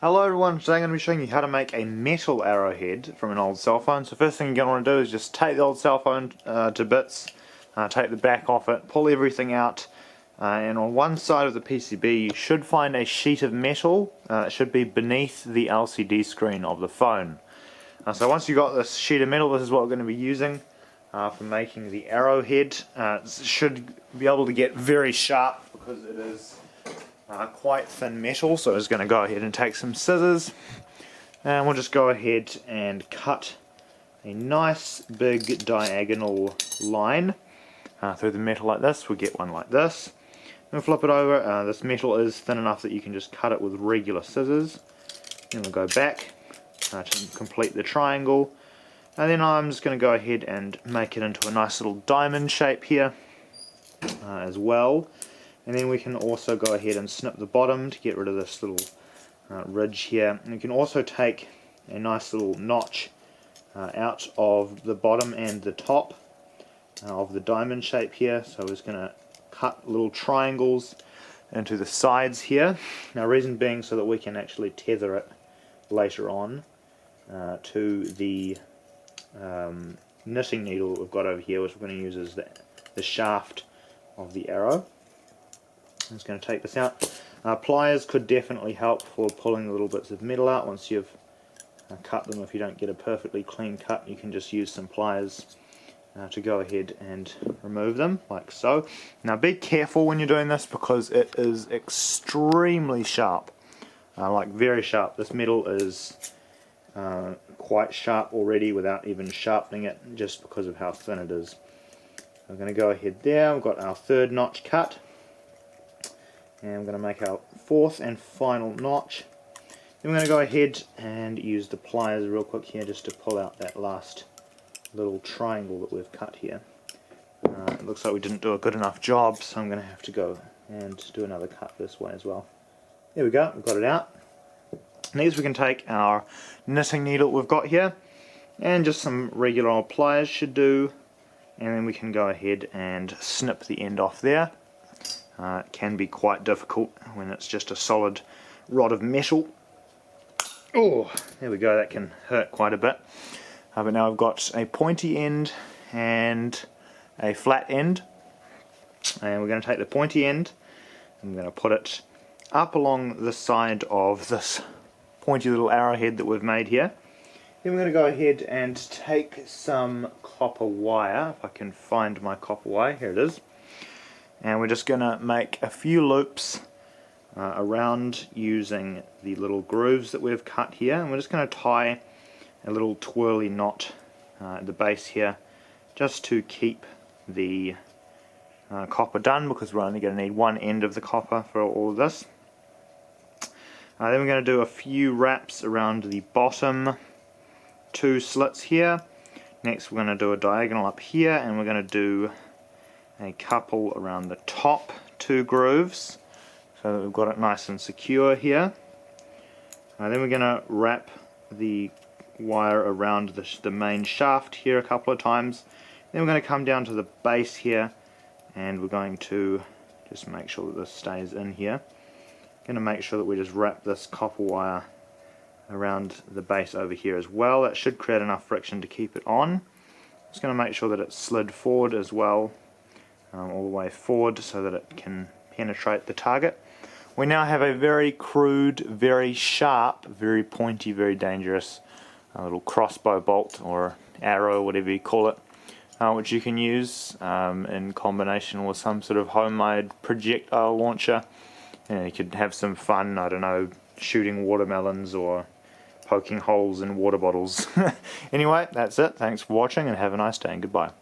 Hello everyone, today I'm going to be showing you how to make a metal arrowhead from an old cell phone. So first thing you're going to want to do is just take the old cell phone to bits, take the back off it, pull everything out, and on one side of the PCB you should find a sheet of metal. It should be beneath the LCD screen of the phone. So once you've got this sheet of metal, this is what we're going to be using for making the arrowhead. It should be able to get very sharp because it is quite thin metal, so I'm just going to go ahead and take some scissors and we'll just go ahead and cut a nice big diagonal line through the metal like this. We'll get one like this and flip it over. This metal is thin enough that you can just cut it with regular scissors. Then we'll go back to complete the triangle, and then I'm just going to go ahead and make it into a nice little diamond shape here as well. And then we can also go ahead and snip the bottom to get rid of this little ridge here. And you can also take a nice little notch out of the bottom and the top of the diamond shape here. So we're just going to cut little triangles into the sides here. Now, reason being so that we can actually tether it later on to the knitting needle that we've got over here, which we're going to use as the shaft of the arrow. I'm just going to take this out. Pliers could definitely help for pulling the little bits of metal out once you've cut them. If you don't get a perfectly clean cut, you can just use some pliers to go ahead and remove them, like so. Now be careful when you're doing this because it is extremely sharp, like very sharp. This metal is quite sharp already without even sharpening it, just because of how thin it is. I'm going to go ahead there. We've got our third notch cut. And I'm going to make our fourth and final notch. Then we're going to go ahead and use the pliers real quick here just to pull out that last little triangle that we've cut here. It looks like we didn't do a good enough job, so I'm going to have to go and do another cut this way as well. There we go, we've got it out. Next we can take our knitting needle we've got here, and just some regular old pliers should do, and then we can go ahead and snip the end off there. It can be quite difficult when it's just a solid rod of metal. Oh, there we go, that can hurt quite a bit. But now I've got a pointy end and a flat end. And we're going to take the pointy end, and I'm going to put it up along the side of this pointy little arrowhead that we've made here. Then we're going to go ahead and take some copper wire, if I can find my copper wire, here it is. And we're just going to make a few loops around using the little grooves that we've cut here, and we're just going to tie a little twirly knot at the base here just to keep the copper done, because we're only going to need one end of the copper for all of this. Then we're going to do a few wraps around the bottom two slits here. Next we're going to do a diagonal up here, and we're going to do a couple around the top two grooves so that we've got it nice and secure here. Then we're going to wrap the wire around the main shaft here a couple of times. Then we're going to come down to the base here, and we're going to just make sure that this stays in here. Going to make sure that we just wrap this copper wire around the base over here as well. That should create enough friction to keep it on. Just going to make sure that it's slid forward as well, all the way forward, so that it can penetrate the target. We now have a very crude, very sharp, very pointy, very dangerous little crossbow bolt or arrow, whatever you call it, which you can use in combination with some sort of homemade projectile launcher. You could have some fun, I don't know, shooting watermelons or poking holes in water bottles. Anyway, that's it. Thanks for watching and have a nice day and goodbye.